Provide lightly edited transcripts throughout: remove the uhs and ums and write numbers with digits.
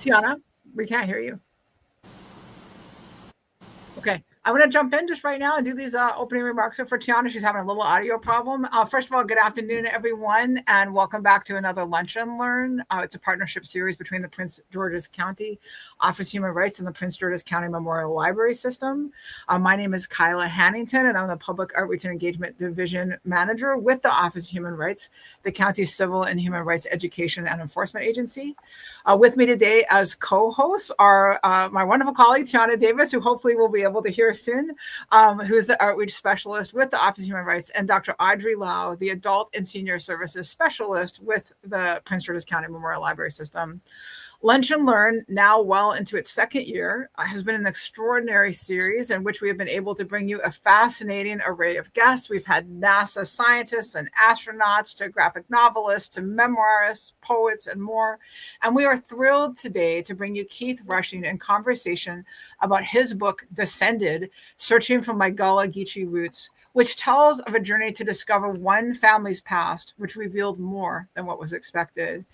Tiana, we can't hear you. Okay, I want to jump in just right now and do these opening remarks. So for Tiana, she's having a little audio problem. First of all, good afternoon, everyone, and welcome back to another Lunch and Learn. It's a partnership series between the Prince George's County Office of Human Rights and the Prince George's County Memorial Library System. My name is Kyla Hannington, and I'm the Public Outreach and Engagement Division Manager with the Office of Human Rights, the county's civil and human rights education and enforcement agency. With me today as co-hosts are my wonderful colleague, Tiana Davis, who hopefully will be able to hear soon, who's the outreach specialist with the Office of Human Rights, and Dr. Audrey Lau, the adult and senior services specialist with the Prince George's County Memorial Library System. Lunch and Learn, now well into its second year, has been an extraordinary series in which we have been able to bring you a fascinating array of guests. We've had NASA scientists and astronauts to graphic novelists to memoirists, poets, and more. And we are thrilled today to bring you Keith Rushing in conversation about his book, Descended, Searching for My Gullah-Geechee Roots, which tells of a journey to discover one family's past, which revealed more than what was expected.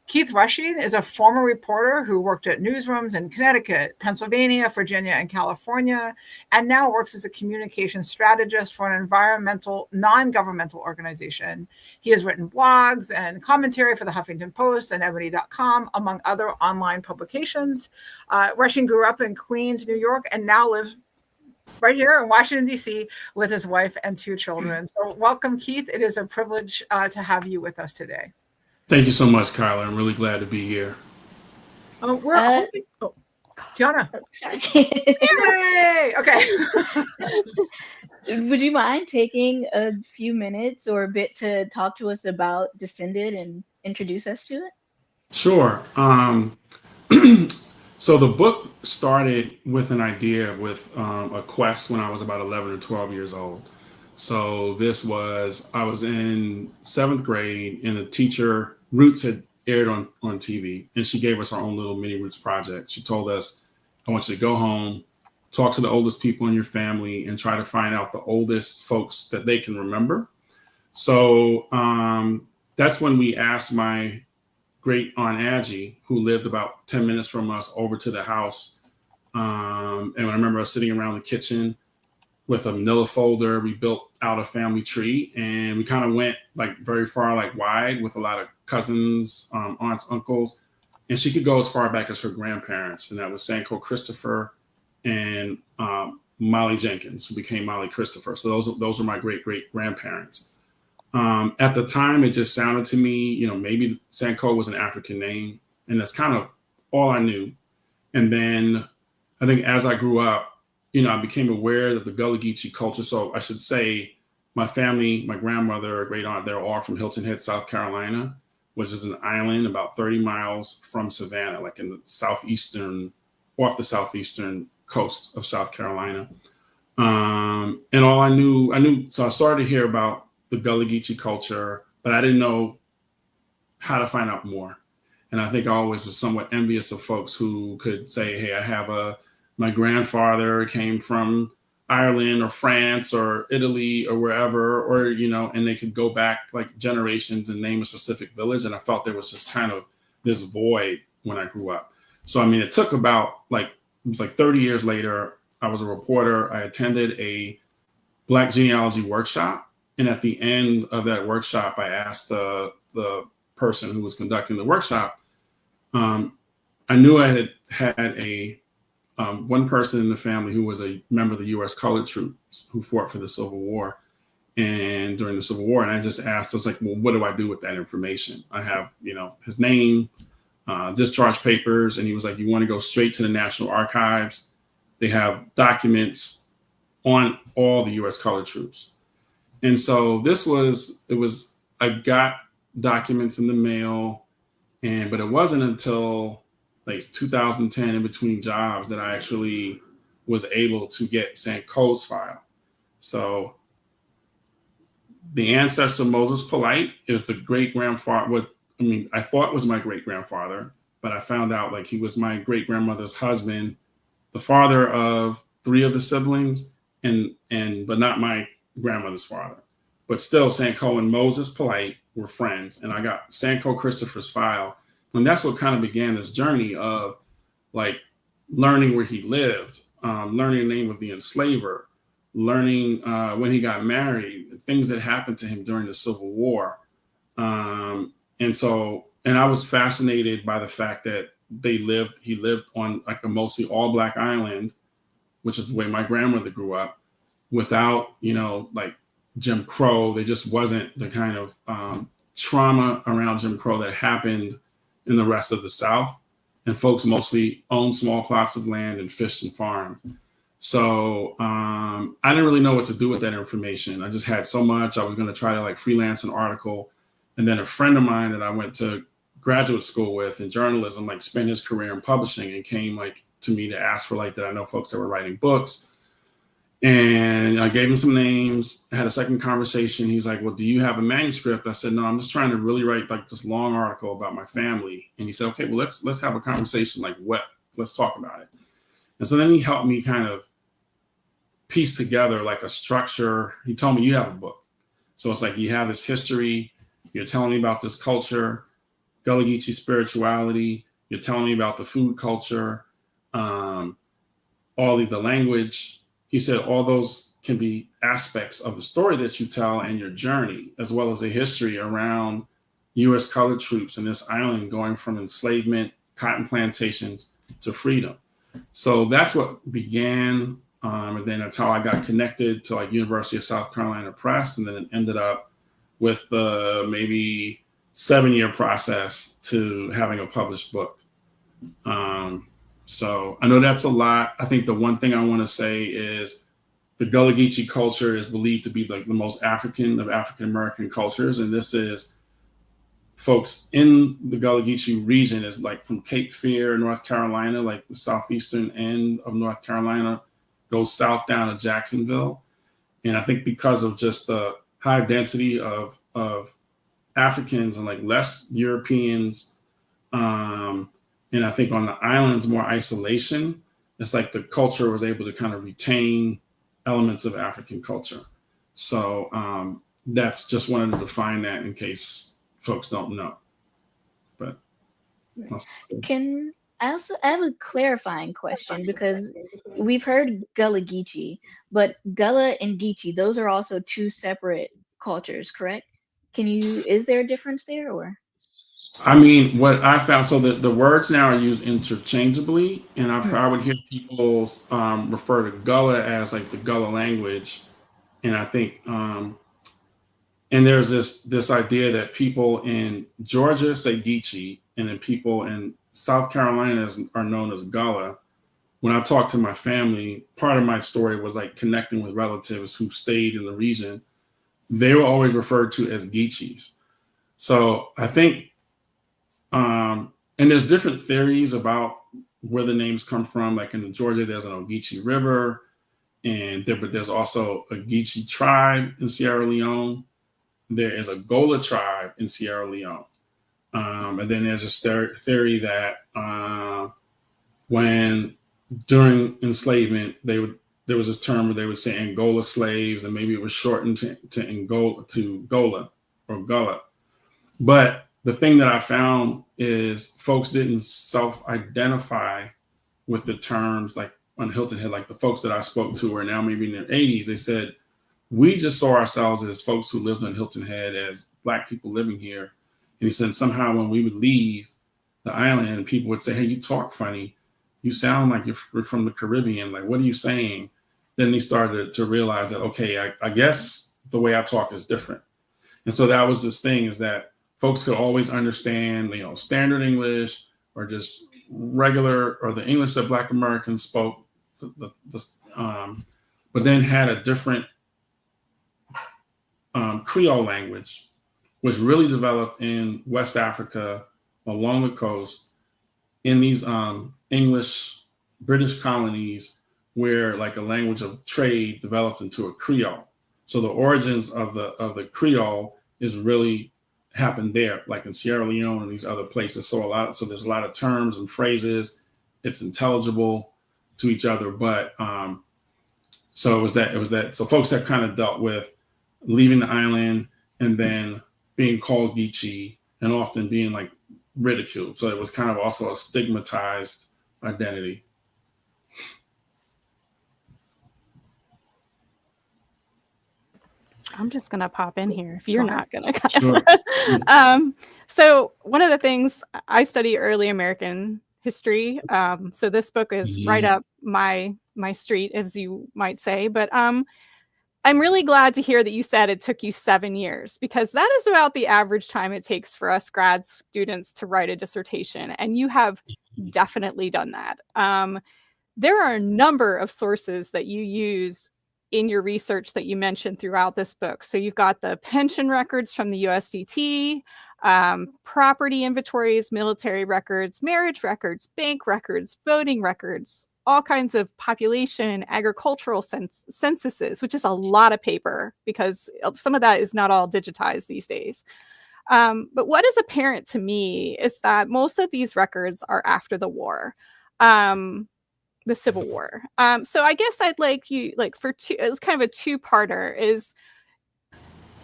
Keith Rushing is a former reporter who worked at newsrooms in Connecticut, Pennsylvania, Virginia, and California, and now works as a communications strategist for an environmental, non-governmental organization. He has written blogs and commentary for the Huffington Post and Ebony.com, among other online publications. Rushing grew up in Queens, New York, and now lives right here in Washington, D.C. with his wife and two children. So welcome, Keith. It is a privilege to have you with us today. Thank you so much, Kyla. I'm really glad to be here. We're hoping... Oh, Tiana. Sorry. Yay! Okay. Would you mind taking a few minutes or a bit to talk to us about Descended and introduce us to it? Sure. So the book started with an idea, with a quest when I was about 11 or 12 years old. So I was in 7th grade, and the teacher, Roots had aired on TV, and she gave us our own little mini Roots project. She told us, I want you to go home, talk to the oldest people in your family, and try to find out the oldest folks that they can remember. So that's when we asked my great Aunt Aggie, who lived about 10 minutes from us, over to the house. And I remember us sitting around the kitchen with a manila folder. We built out a family tree, and we kind of went like very far, like wide, with a lot of cousins, aunts, uncles. And she could go as far back as her grandparents. And that was Sancho Christopher and Molly Jenkins, who became Molly Christopher. So those were my great grandparents. At the time, it just sounded to me, maybe Sancho was an African name, and that's kind of all I knew. And then I think as I grew up, I became aware of the Gullah-Geechee culture. So I should say my family, my grandmother, great aunt, they're all from Hilton Head, South Carolina, which is an island about 30 miles from Savannah, like in the off the southeastern coast of South Carolina. And all I knew, so I started to hear about the Gullah-Geechee culture, but I didn't know how to find out more. And I think I always was somewhat envious of folks who could say, hey, my grandfather came from Ireland or France or Italy or wherever, or, and they could go back like generations and name a specific village. And I felt there was just kind of this void when I grew up. So, it took about it was 30 years later, I was a reporter. I attended a Black genealogy workshop. And at the end of that workshop, I asked the person who was conducting the workshop, I knew I had one person in the family who was a member of the U.S. colored troops who fought for the Civil War and during the Civil War. And I just asked, I was like, well, what do I do with that information? I have, his name, discharge papers. And he was like, you want to go straight to the National Archives. They have documents on all the U.S. colored troops. And so I got documents in the mail, but it wasn't until like 2010, in between jobs, that I actually was able to get Sancho's file. So the ancestor Moses Polite is the great-grandfather, I thought was my great-grandfather, but I found out he was my great-grandmother's husband, the father of 3 of the siblings, but not my grandmother's father. But still, Sancho and Moses Polite were friends, and I got Sancho Christopher's file. And that's what kind of began this journey of like learning where he lived, learning the name of the enslaver, learning when he got married, things that happened to him during the Civil War. And I was fascinated by the fact that he lived on like a mostly all black island, which is the way my grandmother grew up, without, like Jim Crow. There just wasn't the kind of trauma around Jim Crow that happened in the rest of the South. And folks mostly owned small plots of land and fished and farmed. So I didn't really know what to do with that information. I just had so much. I was going to try to like freelance an article. And then a friend of mine that I went to graduate school with in journalism, like spent his career in publishing and came like to me to ask for like, did I know folks that were writing books? And I gave him some names, had a second conversation. He's like, well, do you have a manuscript? I said, no, I'm just trying to really write like this long article about my family. And he said, okay, well, let's have a conversation. Like what? Let's talk about it. And so then he helped me kind of piece together like a structure. He told me, you have a book. So it's like, you have this history. You're telling me about this culture, Gullah-Geechee spirituality. You're telling me about the food culture, all the language. He said all those can be aspects of the story that you tell and your journey, as well as a history around U.S. colored troops in this island going from enslavement, cotton plantations to freedom. So that's what began. And then that's how I got connected to like University of South Carolina Press. And then it ended up with the maybe 7-year process to having a published book. So I know that's a lot. I think the one thing I want to say is the Gullah-Geechee culture is believed to be like the most African of African-American cultures. And this is folks in the Gullah-Geechee region is like from Cape Fear, North Carolina, like the southeastern end of North Carolina, goes south down to Jacksonville. And I think because of just the high density of Africans and like less Europeans, and I think on the islands, more isolation, it's like the culture was able to kind of retain elements of African culture. So that's just wanted to define that in case folks don't know. But I have a clarifying question, because we've heard Gullah-Geechee, but Gullah and Geechee, those are also two separate cultures, correct? Is there a difference there, or? I mean, what I found, so the words now are used interchangeably, and I would hear people refer to Gullah as like the Gullah language, and I think, and there's this idea that people in Georgia say Geechee, and then people in South Carolina are known as Gullah. When I talked to my family, part of my story was like connecting with relatives who stayed in the region. They were always referred to as Geechees. So I think, and there's different theories about where the names come from. Like in Georgia, there's an Ogeechee River, but there's also a Geechee tribe in Sierra Leone. There is a Gullah tribe in Sierra Leone. And then there's a theory that when during enslavement, there was this term where they would say Angola slaves, and maybe it was shortened to Angola, to Gola or Gullah. But the thing that I found is folks didn't self-identify with the terms, like on Hilton Head, like the folks that I spoke to are now maybe in their 80s. They said, we just saw ourselves as folks who lived on Hilton Head, as Black people living here. And he said, somehow when we would leave the island, people would say, hey, you talk funny. You sound like you're from the Caribbean. Like, what are you saying? Then they started to realize that, okay, I guess the way I talk is different. And so that was this thing, is that folks could always understand, standard English or just regular, or the English that Black Americans spoke, but then had a different Creole language, which really developed in West Africa along the coast in these English British colonies, where like a language of trade developed into a Creole. So the origins of the Creole is really happened there, like in Sierra Leone and these other places. So there's a lot of terms and phrases. It's intelligible to each other, but so it was that. So folks have kind of dealt with leaving the island and then being called Geechee, and often being like ridiculed. So it was kind of also a stigmatized identity. I'm just going to pop in here if you're not going to. Sure. So one of the things, I study early American history. So this book is right up my street, as you might say. But I'm really glad to hear that you said it took you 7 years, because that is about the average time it takes for us grad students to write a dissertation. And you have definitely done that. There are a number of sources that you use in your research that you mentioned throughout this book. So you've got the pension records from the USCT, property inventories, military records, marriage records, bank records, voting records, all kinds of population, agricultural censuses, which is a lot of paper because some of that is not all digitized these days. But what is apparent to me is that most of these records are after the war. The Civil War. So I guess I'd like you, it's kind of a two-parter, is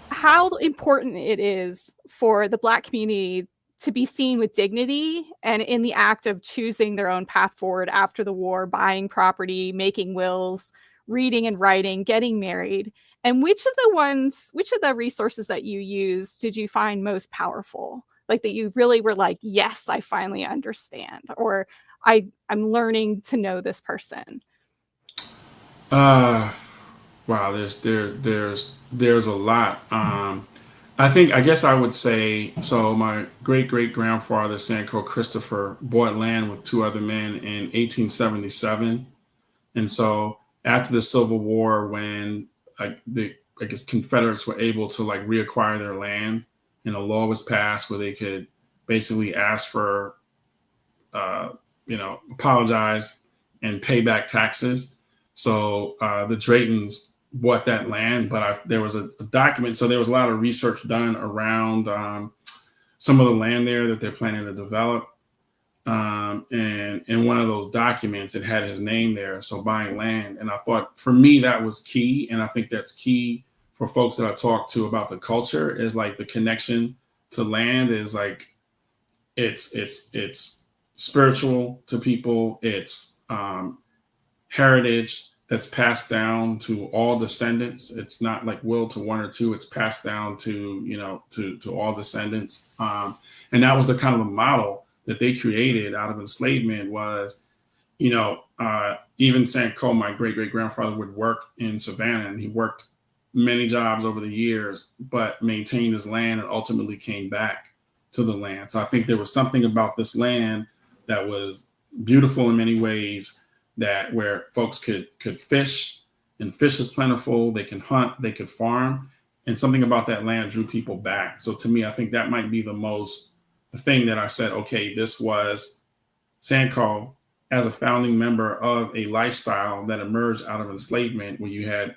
how important it is for the Black community to be seen with dignity and in the act of choosing their own path forward after the war, buying property, making wills, reading and writing, getting married. And which of the resources that you use did you find most powerful? Like that you really were like, yes, I finally understand, or I'm learning to know this person. Wow, there's a lot. I guess I would say, so my great grandfather Sancho Christopher bought land with two other men in 1877, and so after the Civil War, when the Confederates were able to reacquire their land, and a law was passed where they could basically ask for apologize and pay back taxes. So the Draytons bought that land, but there was a document. So there was a lot of research done around some of the land there that they're planning to develop. And in one of those documents, it had his name there. So buying land. And I thought, for me, that was key. And I think that's key for folks that I talk to about the culture, is the connection to land is it's spiritual to people. It's heritage that's passed down to all descendants. It's not willed to one or two. It's passed down to to all descendants. And that was the kind of a model that they created out of enslavement. Was even Sancho, my great grandfather, would work in Savannah, and he worked many jobs over the years, but maintained his land and ultimately came back to the land. So I think there was something about this land that was beautiful in many ways, that where folks could fish, and fish is plentiful. They can hunt, they could farm, and something about that land drew people back. So to me, I think that might be the thing that I said, okay, this was Sancho as a founding member of a lifestyle that emerged out of enslavement, where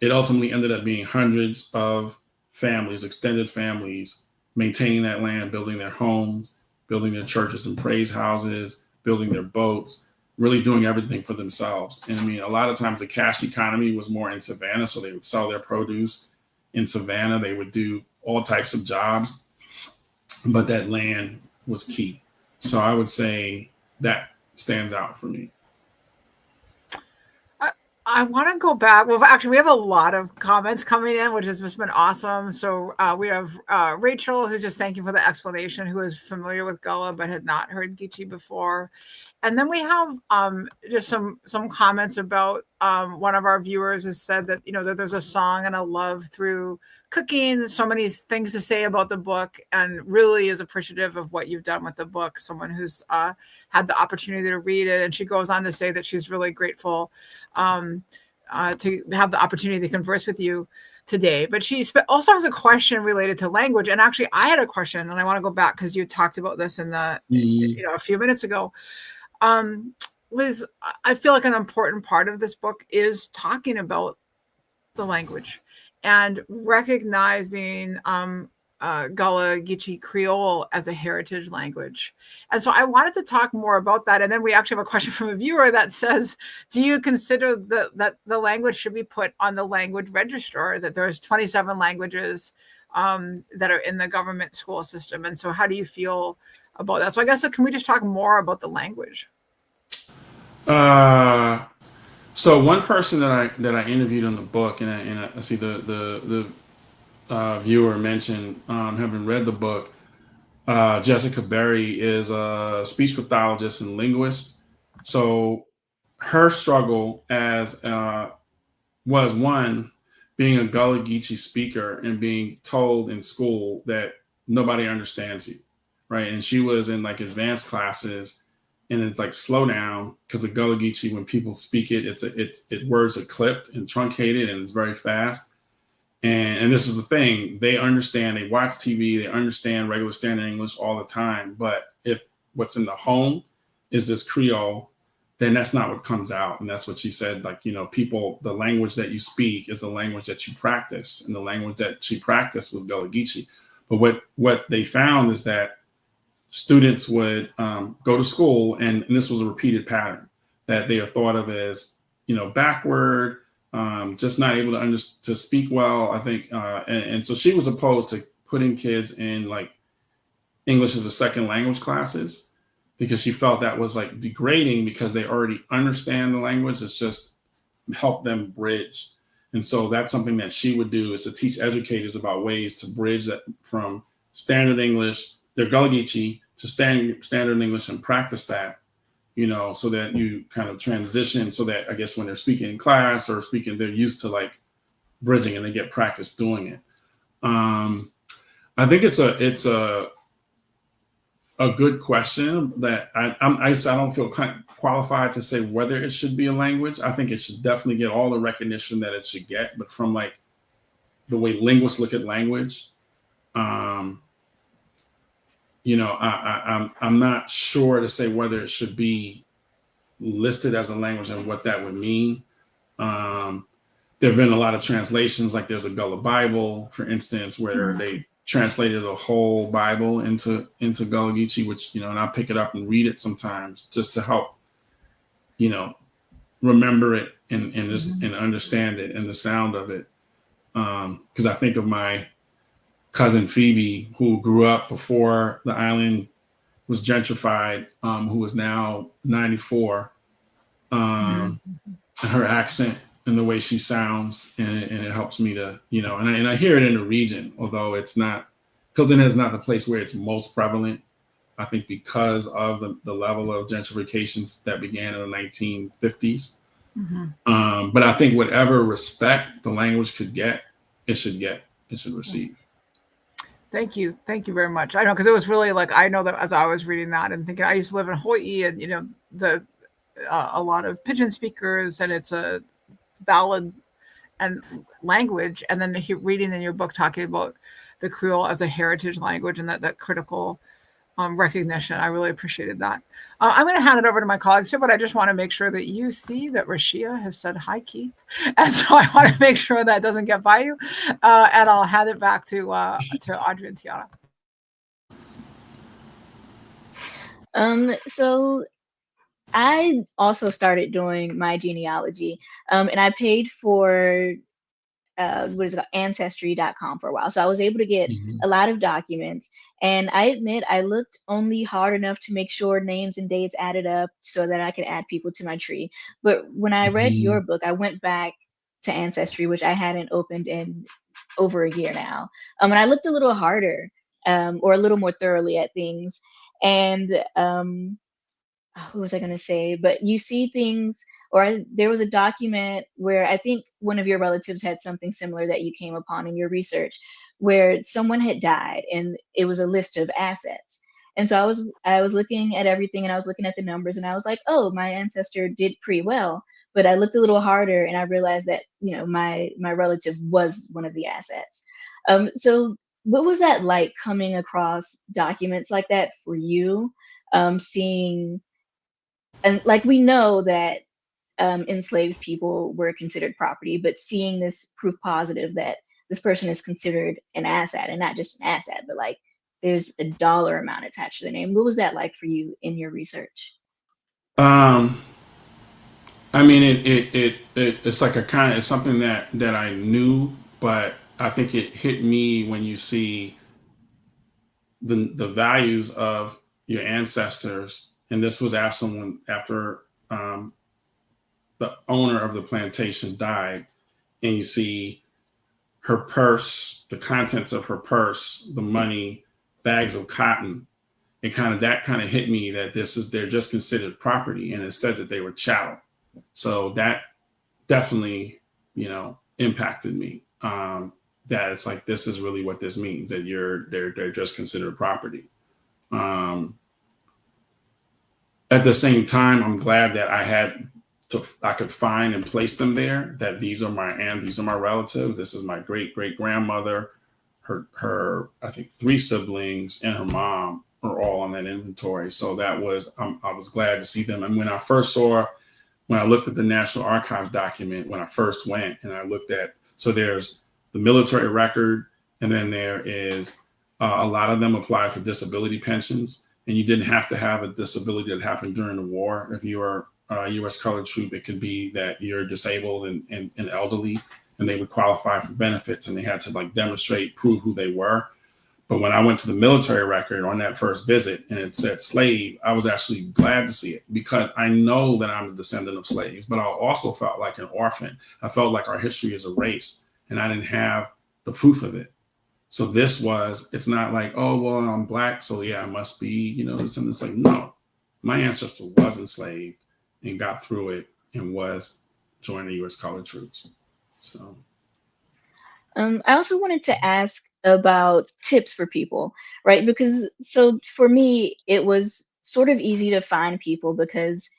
it ultimately ended up being hundreds of families, extended families, maintaining that land, building their homes, building their churches and praise houses, building their boats, really doing everything for themselves. And I mean, a lot of times the cash economy was more in Savannah, so they would sell their produce in Savannah. They would do all types of jobs, but that land was key. So I would say that stands out for me. I want to go back. Well, actually, we have a lot of comments coming in, which has just been awesome. So we have Rachel, who's just thanking for the explanation, who is familiar with Gullah but had not heard Geechee before. And then we have just some comments about one of our viewers has said that, that there's a song and a love through cooking. So many things to say about the book, and really is appreciative of what you've done with the book. Someone who's had the opportunity to read it. And she goes on to say that she's really grateful to have the opportunity to converse with you today. But she also has a question related to language. And actually, I had a question, and I want to go back because you talked about this in the, a few minutes ago. I feel like an important part of this book is talking about the language and recognizing Gullah-Geechee Creole as a heritage language. And so I wanted to talk more about that. And then we actually have a question from a viewer that says, do you consider that the language should be put on the language register, that there's 27 languages that are in the government school system? And so how do you feel about that. So I guess, can we just talk more about the language? So one person that I interviewed in the book, and I see the viewer mentioned, having read the book, Jessica Berry is a speech pathologist and linguist. So her struggle as was one, being a Gullah-Geechee speaker and being told in school that nobody understands you, right? And she was in like advanced classes, and it's like slow down, because the Gullah-Geechee, when people speak it, words are clipped and truncated, and it's very fast. And this is the thing, they understand, they watch TV, they understand regular standard English all the time. But if what's in the home is this Creole, then that's not what comes out. And that's what she said, like, people, the language that you speak is the language that you practice. And the language that she practiced was Gullah-Geechee. But what they found is that students would go to school, and this was a repeated pattern, that they are thought of as, backward, just not able to speak well, I think. And so she was opposed to putting kids in like English as a second language classes, because she felt that was like degrading, because they already understand the language. It's just help them bridge. And so that's something that she would do, is to teach educators about ways to bridge that from standard English, their Gullah-Geechee, to standard English, and practice that, so that you kind of transition, so that I guess when they're speaking in class or speaking, they're used to like bridging, and they get practice doing it. I think it's a good question that I don't feel qualified to say whether it should be a language. I think it should definitely get all the recognition that it should get, but from like the way linguists look at language, I'm not sure to say whether it should be listed as a language and what that would mean. There have been a lot of translations, like there's a Gullah Bible, for instance, where they translated a whole Bible into Gullah-Geechee, which, and I pick it up and read it sometimes just to help, remember it and understand it and the sound of it. Because I think of my cousin Phoebe, who grew up before the island was gentrified, who is now 94. And her accent and the way she sounds, and it helps me to, and I hear it in the region, although it's not, Hilton Head is not the place where it's most prevalent, I think, because of the level of gentrifications that began in the 1950s. But I think whatever respect the language could get, it should receive. Thank you very much. I know, because it was really like, I know that as I was reading that and thinking, I used to live in Hawaii, and a lot of pidgin speakers, and it's a ballad and language, and then reading in your book talking about the Creole as a heritage language, and that critical recognition. I really appreciated that. I'm going to hand it over to my colleagues here, but I just want to make sure that you see that Rashia has said hi, Keith, and so I want to make sure that doesn't get by you. And I'll hand it back to Audrey and Tiana. So I also started doing my genealogy, and I paid for Ancestry.com for a while. So I was able to get a lot of documents, and I admit I looked only hard enough to make sure names and dates added up so that I could add people to my tree. But when I read your book, I went back to Ancestry, which I hadn't opened in over a year now. And I looked a little harder, or a little more thoroughly at things. And what was I going to say? But you see things, there was a document where I think one of your relatives had something similar that you came upon in your research, where someone had died and it was a list of assets. And so I was looking at everything, and I was looking at the numbers, and I was like, oh, my ancestor did pretty well. But I looked a little harder, and I realized that, my relative was one of the assets. So what was that like, coming across documents like that for you? Seeing, and like, we know that enslaved people were considered property, but seeing this proof positive that this person is considered an asset, and not just an asset, but like there's a dollar amount attached to the name. What was that like for you in your research? I mean, it's like it's something that I knew, but I think it hit me when you see the values of your ancestors, and this was after the owner of the plantation died, and you see her purse, the contents of her purse, the money, bags of cotton, and that hit me that they're just considered property, and it said that they were chattel. So that definitely, impacted me. That it's like, this is really what this means, that they're just considered property. At the same time, I'm glad that I could find and place them there, that these are my aunts, these are my relatives. This is my great great grandmother, her I think 3 siblings, and her mom are all on that inventory. So I was glad to see them. And when I looked at the National Archives document, when I first went and I looked at, so there's the military record, and then there is a lot of them apply for disability pensions, and you didn't have to have a disability that happened during the war. If you are a U.S. colored troop, it could be that you're disabled and elderly, and they would qualify for benefits, and they had to demonstrate, prove who they were. But when I went to the military record on that first visit and it said slave, I was actually glad to see it, because I know that I'm a descendant of slaves, but I also felt like an orphan. I felt like our history is erased, and I didn't have the proof of it. So it's not like, oh, well, I'm Black, so yeah, I must be, descendants. Like, no, my ancestor was enslaved and got through it and joined the U.S. colored troops. So. I also wanted to ask about tips for people, right? Because so for me, it was sort of easy to find people because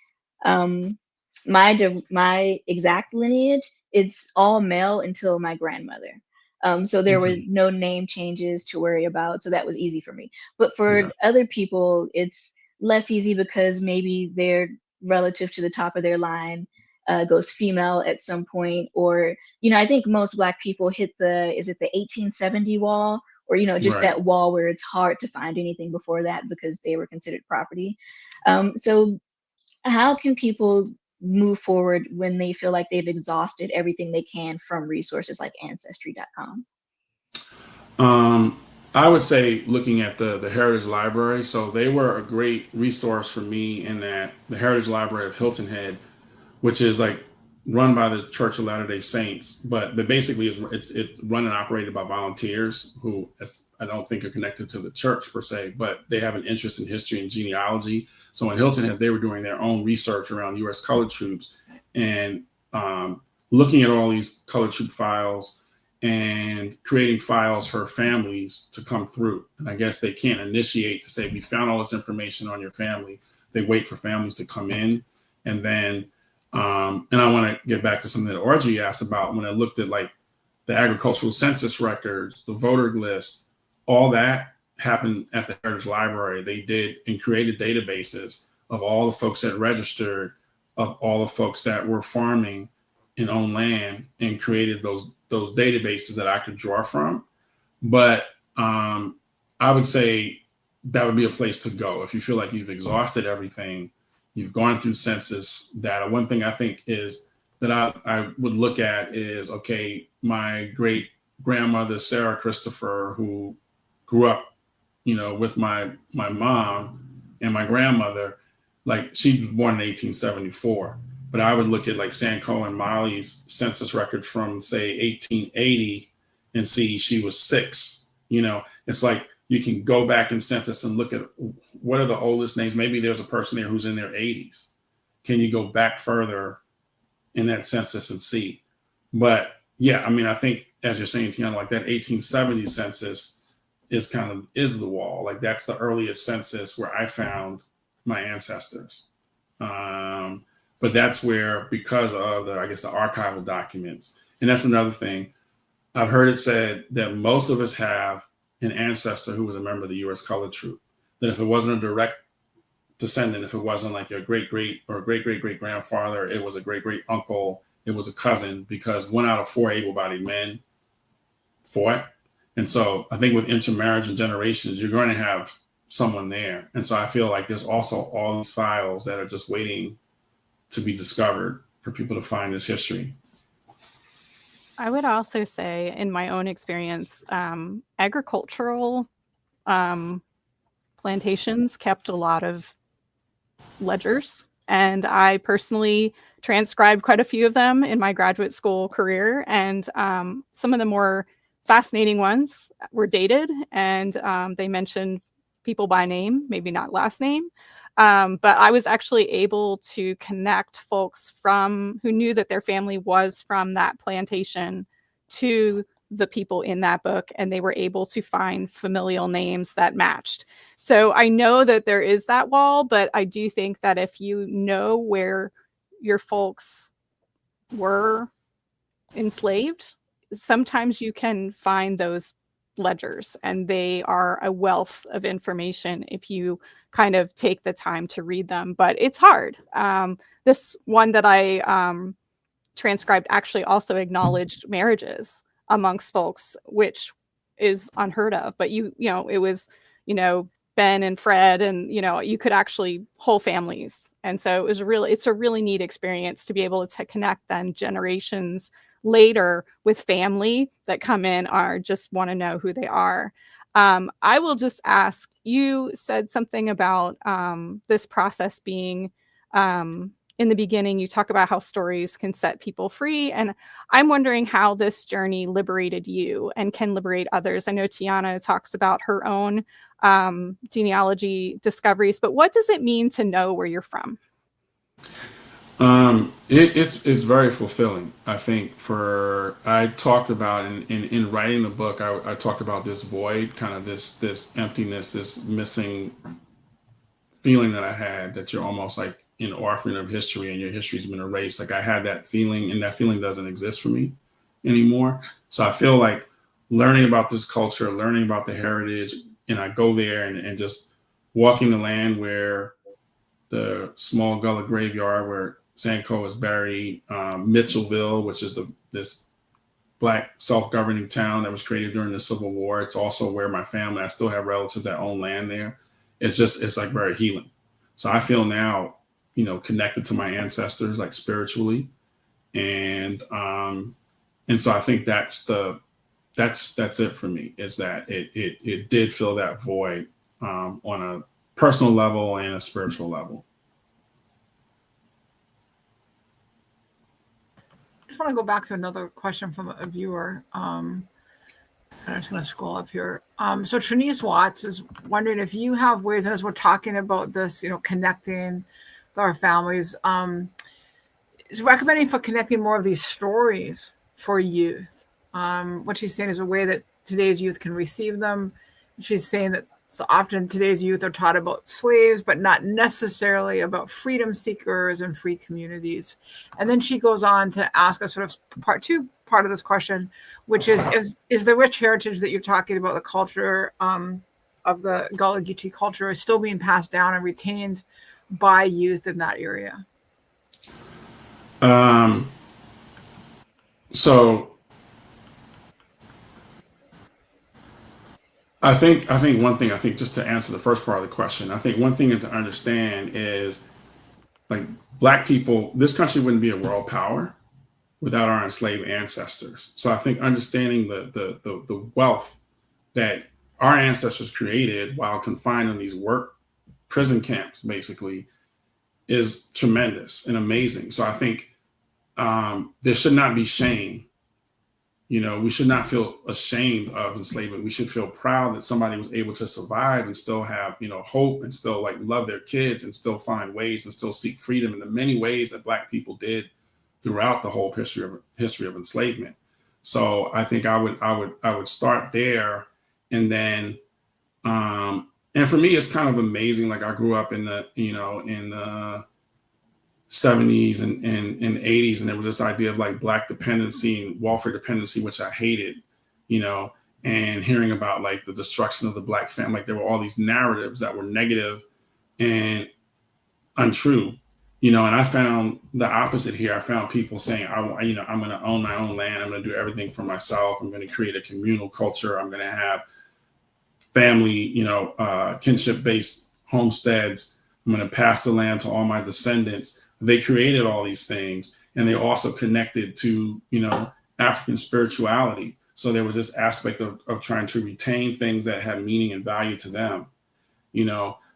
um, my exact lineage, it's all male until my grandmother. So there were Mm-hmm. no name changes to worry about, so that was easy for me. But for Yeah. other people, it's less easy because maybe their relative to the top of their line goes female at some point, or I think most Black people hit is it the 1870 wall, or just Right. that wall where it's hard to find anything before that because they were considered property. So how can people move forward when they feel like they've exhausted everything they can from resources like ancestry.com? I would say looking at the Heritage Library. So they were a great resource for me, in that the Heritage Library of Hilton Head, which is run by the Church of Latter-day Saints, but basically it's run and operated by volunteers who I don't think are connected to the church per se, but they have an interest in history and genealogy. So in Hilton Head, they were doing their own research around U.S. colored troops and looking at all these colored troop files and creating files for families to come through. And I guess they can't initiate to say, we found all this information on your family. They wait for families to come in. And then, and I want to get back to something that RG asked about. When I looked at the agricultural census records, the voter list, all that happened at the Heritage Library. They did and created databases of all the folks that registered, of all the folks that were farming and owned land, and created those databases that I could draw from. But I would say that would be a place to go if you feel like you've exhausted everything. You've gone through census data. One thing I think is that I would look at is, okay, my great grandmother, Sarah Christopher, who grew up, with my mom and my grandmother, she was born in 1874. But I would look at Sancho and Molly's census record from, say, 1880 and see she was 6. It's like you can go back in census and look at what are the oldest names. Maybe there's a person there who's in their 80s. Can you go back further in that census and see? But yeah, I think, as you're saying, Tiana, that 1870 census is the wall. That's the earliest census where I found my ancestors. But that's where, because of the archival documents, and that's another thing, I've heard it said that most of us have an ancestor who was a member of the U.S. colored troop. That if it wasn't a direct descendant, if it wasn't your great great or great great great grandfather, it was a great great uncle, it was a cousin, because 1 out of 4 able-bodied men fought. And so I think with intermarriage and generations, you're going to have someone there. And so I feel like there's also all these files that are just waiting to be discovered for people to find this history. I would also say, in my own experience, agricultural plantations kept a lot of ledgers, and I personally transcribed quite a few of them in my graduate school career. And some of the more fascinating ones were dated, and they mentioned people by name, maybe not last name. But I was actually able to connect folks from who knew that their family was from that plantation to the people in that book, and they were able to find familial names that matched. So I know that there is that wall, but I do think that if you know where your folks were enslaved, sometimes you can find those ledgers, and they are a wealth of information if you kind of take the time to read them. But it's hard. This one that I transcribed actually also acknowledged marriages amongst folks, which is unheard of. But you know, it was, Ben and Fred, and you could actually whole families. And so it's a really neat experience to be able to connect then generations later with family that come in or just want to know who they are. I will just ask, you said something about this process being in the beginning, you talk about how stories can set people free. And I'm wondering how this journey liberated you and can liberate others. I know Tiana talks about her own genealogy discoveries, but what does it mean to know where you're from? It's very fulfilling. I think I talked about in writing the book, I talked about this void, kind of this emptiness, this missing feeling that I had, that you're almost like an orphan of history and your history's been erased. Like I had that feeling, and that feeling doesn't exist for me anymore. So I feel like learning about this culture, learning about the heritage, and I go there and just walking the land where the small Gullah graveyard where Sancho is buried, Mitchellville, which is this Black self-governing town that was created during the Civil War. It's also where my family, I still have relatives that own land there. It's like very healing. So I feel now, connected to my ancestors, like spiritually. And so I think that's it for me, is that it did fill that void on a personal level and a spiritual level. I just want to go back to another question from a viewer. I'm just going to scroll up here. So Trinice Watts is wondering if you have ways, and as we're talking about this, connecting with our families, is recommending for connecting more of these stories for youth. What she's saying is a way that today's youth can receive them. She's saying that so often today's youth are taught about slaves, but not necessarily about freedom seekers and free communities. And then she goes on to ask a sort of part of this question, which is the rich heritage that you're talking about, the culture of the Gullah-Geechee culture, is still being passed down and retained by youth in that area? So I think one thing, just to answer the first part of the question, I think one thing to understand is, like, Black people, this country wouldn't be a world power without our enslaved ancestors. So I think understanding the wealth that our ancestors created while confined in these prison camps, basically, is tremendous and amazing. So I think there should not be shame. We should not feel ashamed of enslavement. We should feel proud that somebody was able to survive and still have, hope, and still like love their kids and still find ways and still seek freedom in the many ways that Black people did throughout the whole history of enslavement. So I think I would start there, and then and for me it's kind of amazing. Like I grew up in the 70s and 80s, and there was this idea of like Black dependency and welfare dependency, which I hated, and hearing about like the destruction of the Black family. Like there were all these narratives that were negative and untrue, and I found the opposite here. I found people saying, I'm going to own my own land. I'm going to do everything for myself. I'm going to create a communal culture. I'm going to have family, kinship-based homesteads. I'm going to pass the land to all my descendants. They created all these things, and they also connected to, African spirituality. So there was this aspect of trying to retain things that had meaning and value to them.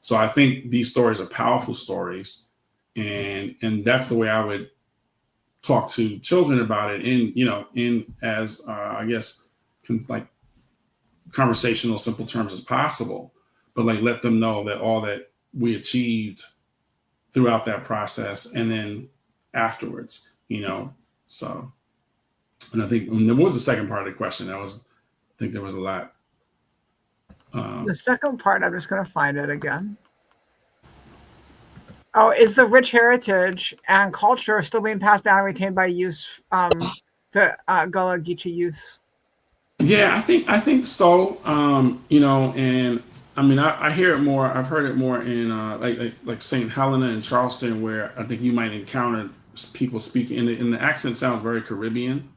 So I think these stories are powerful stories, and that's the way I would talk to children about it in as I guess like conversational, simple terms as possible, but like let them know that all that we achieved throughout that process and then afterwards, so. And I think what was the second part of the question? I think there was a lot. The second part, I'm just going to find it again. Oh, is the rich heritage and culture still being passed down and retained by youth, the Gullah-Geechee youth? Yeah, I think so. And I mean, I hear it more. I've heard it more in like St. Helena and Charleston, where I think you might encounter people speaking, and the accent sounds very Caribbean.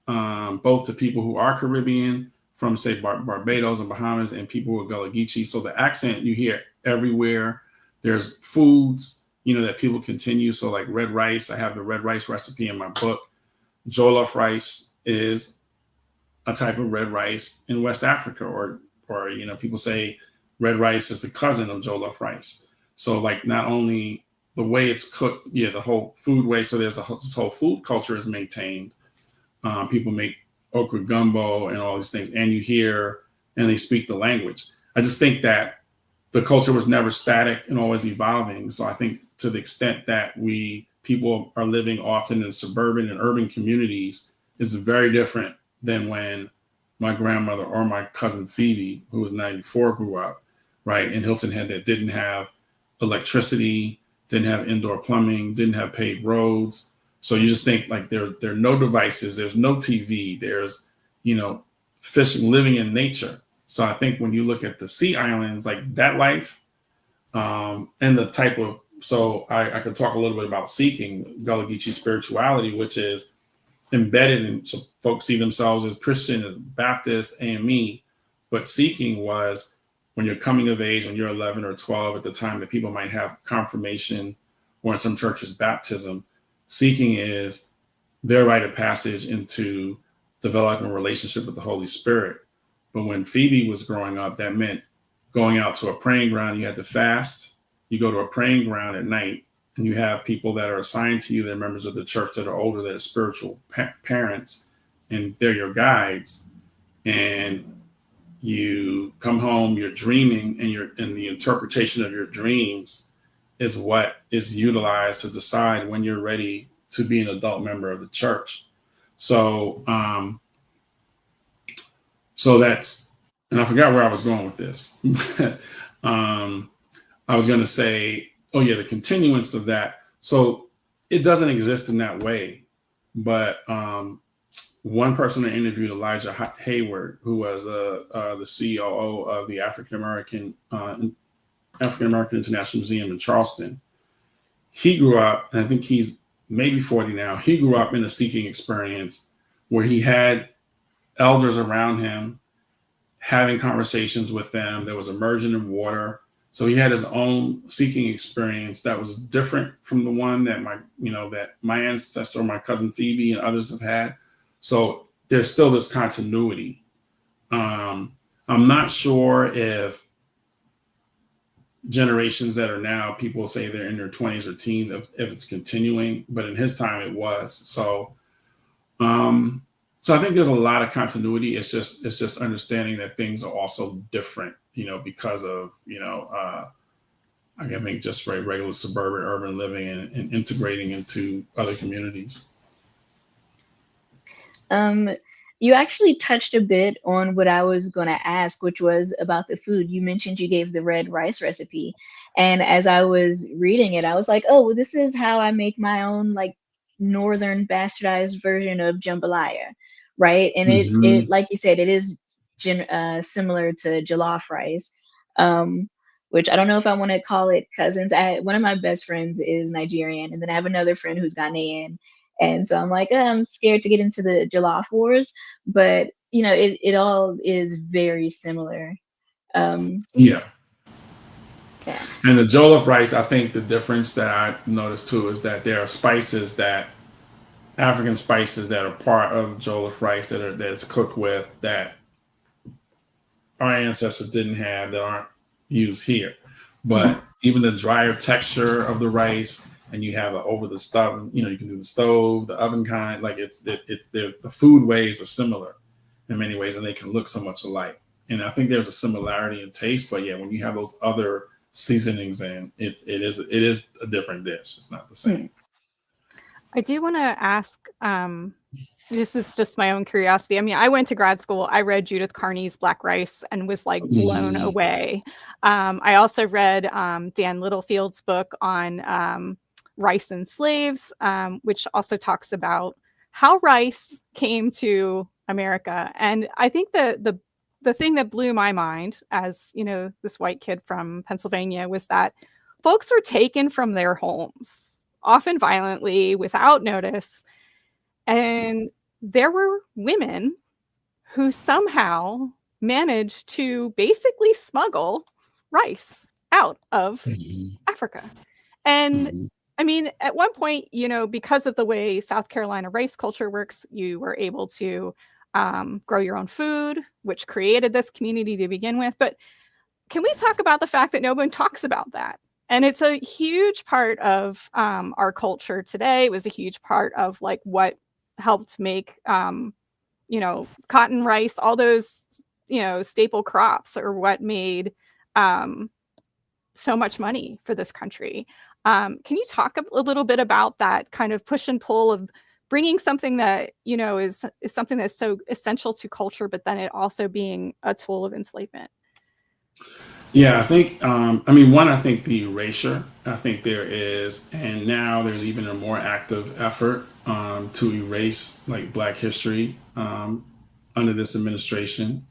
Both to people who are Caribbean from, say, Barbados and Bahamas, and people who are Gullah-Geechee. So the accent you hear everywhere. There's foods, that people continue. So like red rice, I have the red rice recipe in my book. Jollof rice is a type of red rice in West Africa, or people say red rice is the cousin of jollof rice. So like not only the way it's cooked, the whole food way. So there's this whole food culture is maintained. People make okra gumbo and all these things, and you hear and they speak the language. I just think that the culture was never static and always evolving. So I think to the extent that people are living often in suburban and urban communities is very different than when my grandmother or my cousin Phoebe, who was 94, grew up, right, in Hilton Head, that didn't have electricity, didn't have indoor plumbing, didn't have paved roads. So you just think like there are no devices, there's no TV, there's, fishing, living in nature. So I think when you look at the sea islands, like that life, and the type of, so I could talk a little bit about seeking Gullah-Geechee spirituality, which is embedded in, so folks see themselves as Christian, as Baptist, AME, but seeking was when you're coming of age, when you're 11 or 12 at the time that people might have confirmation, or in some churches, baptism. Seeking is their rite of passage into developing a relationship with the Holy Spirit. But when Phoebe was growing up, that meant going out to a praying ground. You had to fast. You go to a praying ground at night, and you have people that are assigned to you. They're members of the church that are older, that are spiritual parents, and they're your guides. And you come home, you're dreaming, and the interpretation of your dreams is what is utilized to decide when you're ready to be an adult member of the church. So that's, and I forgot where I was going with this. I was going to say, the continuance of that. So it doesn't exist in that way. But one person I interviewed, Elijah Hayward, who was the COO of the African American International Museum in Charleston. He grew up, and I think he's maybe 40 now. He grew up in a seeking experience where he had elders around him, having conversations with them. There was immersion in water. So he had his own seeking experience that was different from the one that my ancestor, my cousin Phoebe, and others have had. So there's still this continuity. I'm not sure if generations that are now, people say they're in their 20s or teens, if it's continuing, but in his time it was. So I think there's a lot of continuity. It's just understanding that things are also different, because of, I think just regular suburban, urban living and integrating into other communities. You actually touched a bit on what I was going to ask, which was about the food. You mentioned you gave the red rice recipe. And as I was reading it, I was like, oh, well, this is how I make my own like northern bastardized version of jambalaya, right? And it like you said, it is similar to jollof rice, which I don't know if I want to call it cousins. One of my best friends is Nigerian, and then I have another friend who's Ghanaian. And so I'm like, I'm scared to get into the jollof wars, but it all is very similar. Yeah. And the jollof rice, I think the difference that I noticed too is that there are African spices that are part of jollof rice that's cooked with that our ancestors didn't have, that aren't used here. but even the drier texture of the rice, and you have over the stove, you can do the stove, the oven kind, like the food ways are similar in many ways, and they can look so much alike. And I think there's a similarity in taste, but yeah, when you have those other seasonings in, it is a different dish. It's not the same. I do want to ask, this is just my own curiosity. I mean, I went to grad school. I read Judith Carney's Black Rice and was like blown away. I also read Dan Littlefield's book on rice and slaves, which also talks about how rice came to America. And I think the thing that blew my mind as, this white kid from Pennsylvania was that folks were taken from their homes, often violently, without notice. And there were women who somehow managed to basically smuggle rice out of Africa. And I mean, at one point, because of the way South Carolina rice culture works, you were able to grow your own food, which created this community to begin with. But can we talk about the fact that no one talks about that? And it's a huge part of our culture today. It was a huge part of like what helped make, cotton, rice, all those, staple crops are what made so much money for this country. Can you talk a little bit about that kind of push and pull of bringing something that, is something that's so essential to culture, but then it also being a tool of enslavement? Yeah, I think, I think the erasure, I think there is, and now there's even a more active effort to erase like Black history under this administration.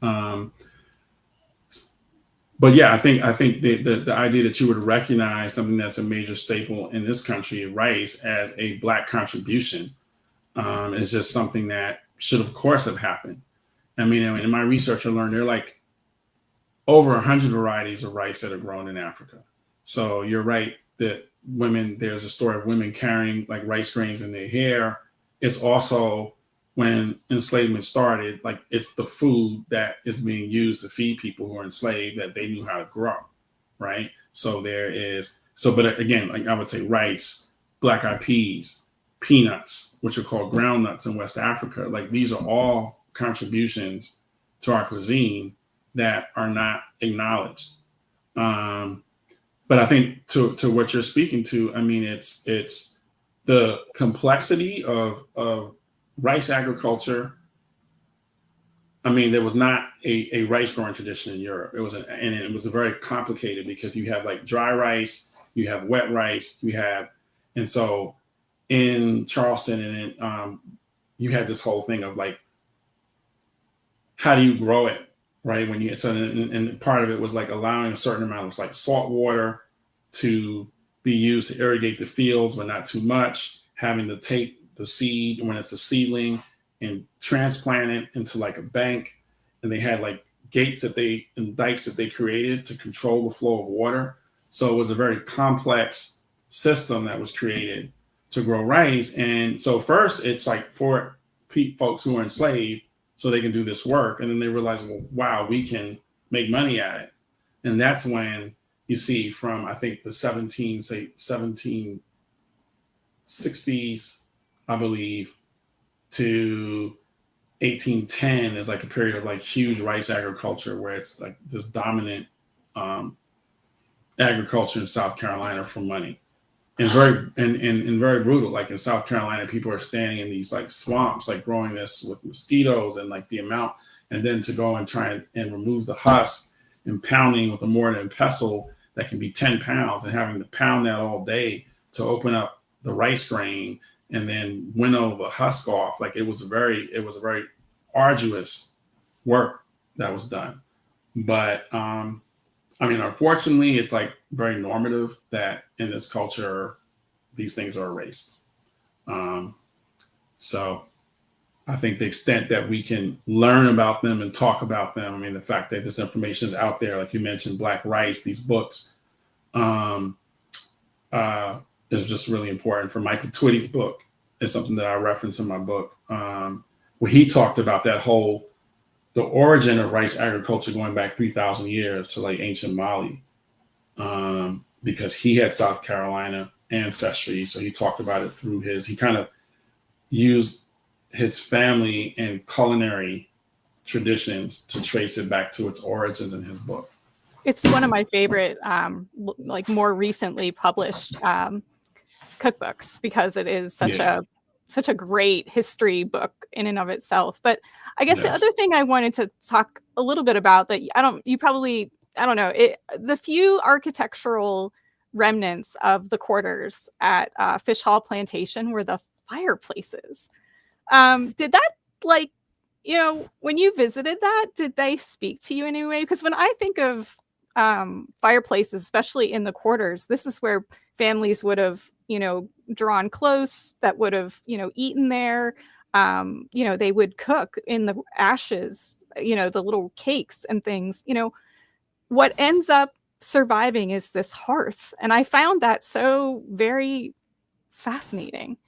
But yeah, I think the idea that you would recognize something that's a major staple in this country, rice, as a Black contribution is just something that should, of course, have happened. I mean, in my research, I learned there are like over 100 varieties of rice that are grown in Africa. So you're right that there's a story of women carrying like rice grains in their hair. It's also, when enslavement started, like it's the food that is being used to feed people who are enslaved that they knew how to grow, right? So but again, like I would say rice, black-eyed peas, peanuts, which are called groundnuts in West Africa. Like these are all contributions to our cuisine that are not acknowledged. But I think to what you're speaking to, I mean, it's the complexity of rice agriculture. I mean, there was not a rice growing tradition in Europe. It was very complicated because you have like dry rice, you have wet rice, and so in Charleston and you had this whole thing of like, how do you grow it? Right. And part of it was like allowing a certain amount of like salt water to be used to irrigate the fields, but not too much, having to take the seed when it's a seedling and transplant it into like a bank. And they had like gates and dikes that they created to control the flow of water. So it was a very complex system that was created to grow rice. And so first it's like for folks who are enslaved, so they can do this work. And then they realize, well, wow, we can make money at it. And that's when you see from, I think, the 1760s, I believe, to 1810 is like a period of like huge rice agriculture where it's like this dominant agriculture in South Carolina for money. And very brutal. Like in South Carolina, people are standing in these like swamps, like growing this with mosquitoes and like the amount, and then to go and try and remove the husk and pounding with a mortar and pestle that can be 10 pounds and having to pound that all day to open up the rice grain and then winnow the husk off. Like it was a very arduous work that was done. But I mean, unfortunately, it's like very normative that in this culture, these things are erased. So I think the extent that we can learn about them and talk about them, I mean, the fact that this information is out there, like you mentioned, Black Rice, these books, is just really important. For Michael Twitty's book is something that I reference in my book, where he talked about the origin of rice agriculture going back 3,000 years to like ancient Mali. because he had South Carolina ancestry. So he talked about it through he kind of used his family and culinary traditions to trace it back to its origins in his book. It's one of my favorite, like more recently published cookbooks, because it is such a great history book in and of itself. But I guess the other thing I wanted to talk a little bit about that the few architectural remnants of the quarters at Fish Hall Plantation were the fireplaces. Did that, like, when you visited that, did they speak to you in any way? Because when I think of fireplaces, especially in the quarters, this is where families would have, drawn close, that would have, eaten there. They would cook in the ashes, the little cakes and things. What ends up surviving is this hearth. And I found that so very fascinating.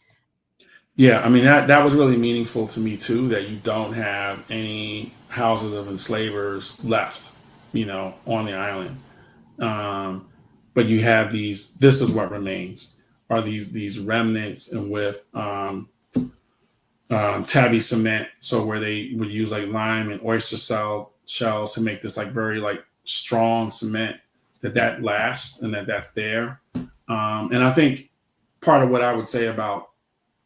Yeah, I mean, that was really meaningful to me too, that you don't have any houses of enslavers left, on the island. But you have this is what remains, are these remnants, and with tabby cement, so where they would use like lime and oyster shells to make this like very like strong cement that lasts and that's there. And I think part of what I would say about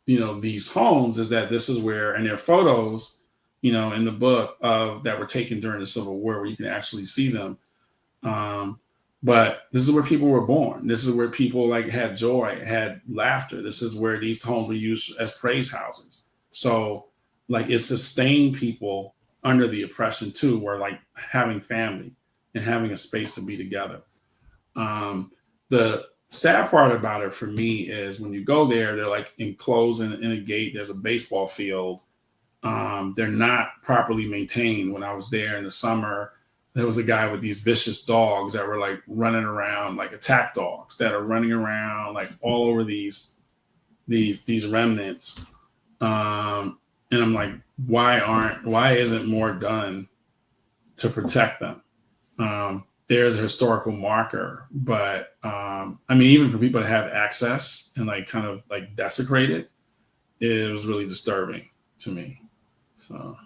these homes is that this is where, and there are photos, in the book that were taken during the Civil War, where you can actually see them. But this is where people were born. This is where people like had joy, had laughter. This is where these homes were used as praise houses. So like it sustained people under the oppression too, where like having family and having a space to be together. The sad part about it for me is when you go there, they're like enclosed in a gate. There's a baseball field. They're not properly maintained. When I was there in the summer, there was a guy with these vicious dogs that were like running around, like attack dogs that are running around like all over these remnants. And I'm like, why isn't more done to protect them? There's a historical marker, but I mean, even for people to have access and like kind of like desecrate it, it was really disturbing to me. So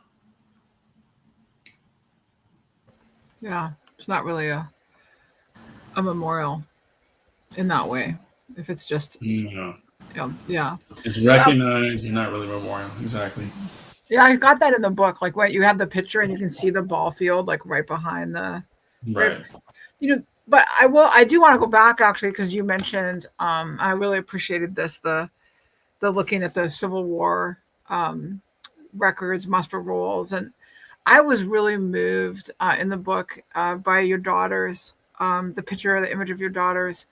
yeah, it's not really a memorial in that way. If it's just yeah, it's recognized, you're not really a memorial. Exactly. Yeah, I got that in the book. Like what you have the picture and you can see the ball field like right behind the right. But I do want to go back actually, because you mentioned I really appreciated this, the looking at the Civil War records, muster rolls, and I was really moved in the book by your daughters, the image of your daughters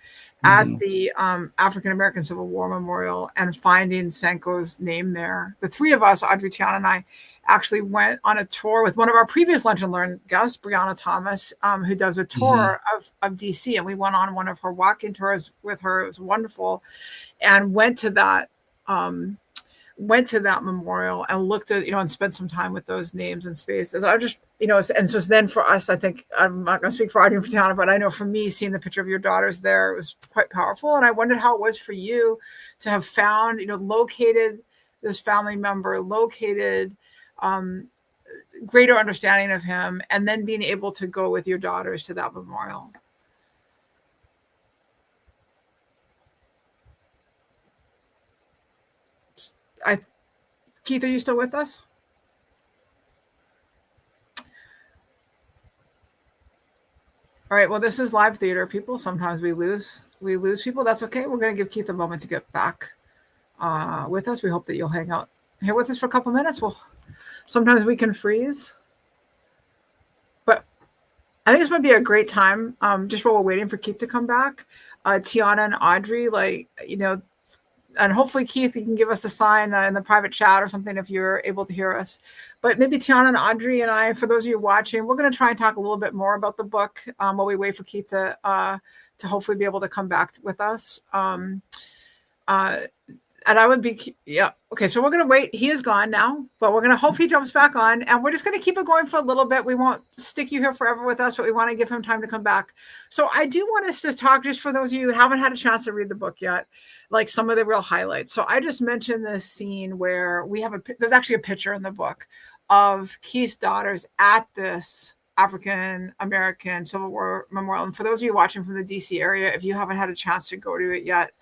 at the African American Civil War Memorial, and finding Sancho's name there. The three of us, Audrey, Tiana, and I, actually went on a tour with one of our previous Lunch and Learn guests, Brianna Thomas, who does a tour of DC, and we went on one of her walking tours with her. It was wonderful, and went to that memorial and looked at, and spent some time with those names and spaces. I just, and so then for us, I think, I'm not going to speak for Audrey and for Tiana, but I know for me, seeing the picture of your daughters there, it was quite powerful. And I wondered how it was for you to have found, located this family member, located greater understanding of him, and then being able to go with your daughters to that memorial. Keith, are you still with us? All right. Well, this is live theater, people. Sometimes we lose people. That's okay. We're going to give Keith a moment to get back with us. We hope that you'll hang out here with us for a couple minutes. Sometimes we can freeze, but I think this might be a great time. Just while we're waiting for Keith to come back, Tiana and Audrey, and hopefully Keith, you can give us a sign in the private chat or something if you're able to hear us. But maybe Tiana and Audrey and I, for those of you watching, we're going to try and talk a little bit more about the book while we wait for Keith to hopefully be able to come back with us. And I would be, yeah. Okay, so we're going to wait. He is gone now, but we're going to hope he jumps back on. And we're just going to keep it going for a little bit. We won't stick you here forever with us, but we want to give him time to come back. So I do want us to talk, just for those of you who haven't had a chance to read the book yet, like some of the real highlights. So I just mentioned this scene where there's actually a picture in the book of Keith's daughters at this African American Civil War Memorial. And for those of you watching from the DC area, if you haven't had a chance to go to it yet,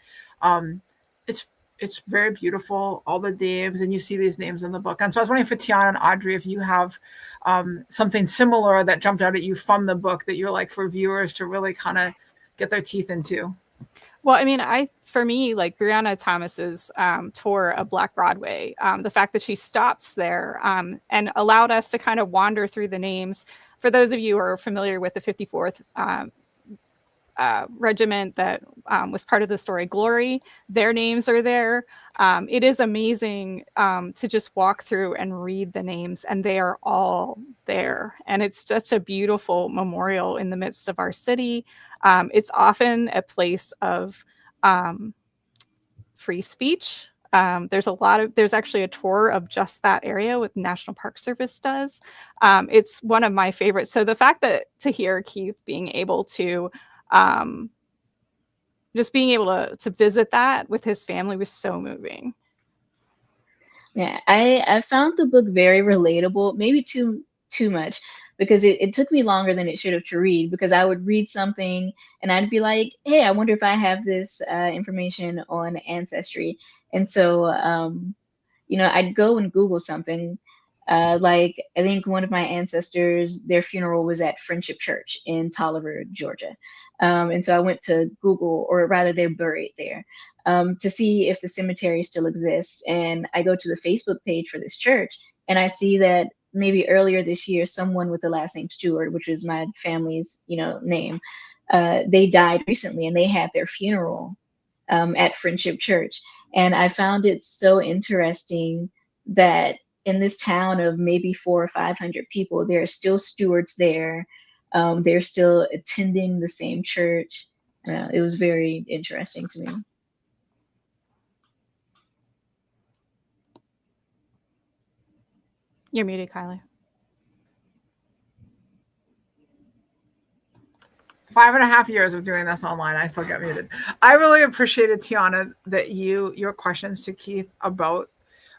it's very beautiful, all the names, and you see these names in the book. And so I was wondering for Tiana and Audrey, if you have something similar that jumped out at you from the book that you're like for viewers to really kind of get their teeth into. Well, I mean, for me, like Brianna Thomas's tour of Black Broadway, the fact that she stops there and allowed us to kind of wander through the names. For those of you who are familiar with the 54th regiment that was part of the story Glory, their names are there. It is amazing to just walk through and read the names, and they are all there. And it's such a beautiful memorial in the midst of our city. It's often a place of free speech. There's actually a tour of just that area with National Park Service does. It's one of my favorites. So the fact that to hear Keith being able to just being able to visit that with his family was so moving. Yeah, I found the book very relatable, maybe too much, because it took me longer than it should have to read, because I would read something and I'd be like, hey, I wonder if I have this information on Ancestry. And so, I'd go and Google something. Like, I think one of my ancestors, their funeral was at Friendship Church in Tolliver, Georgia. And so I went to Google, or rather they're buried there, to see if the cemetery still exists. And I go to the Facebook page for this church, and I see that maybe earlier this year, someone with the last name Stewart, which is my family's, name, they died recently, and they had their funeral at Friendship Church. And I found it so interesting that in this town of maybe 400 or 500 people, there are still stewards there. They're still attending the same church. It was very interesting to me. You're muted, Kylie. 5.5 years of doing this online, I still get muted. I really appreciated, Tiana, that your questions to Keith about,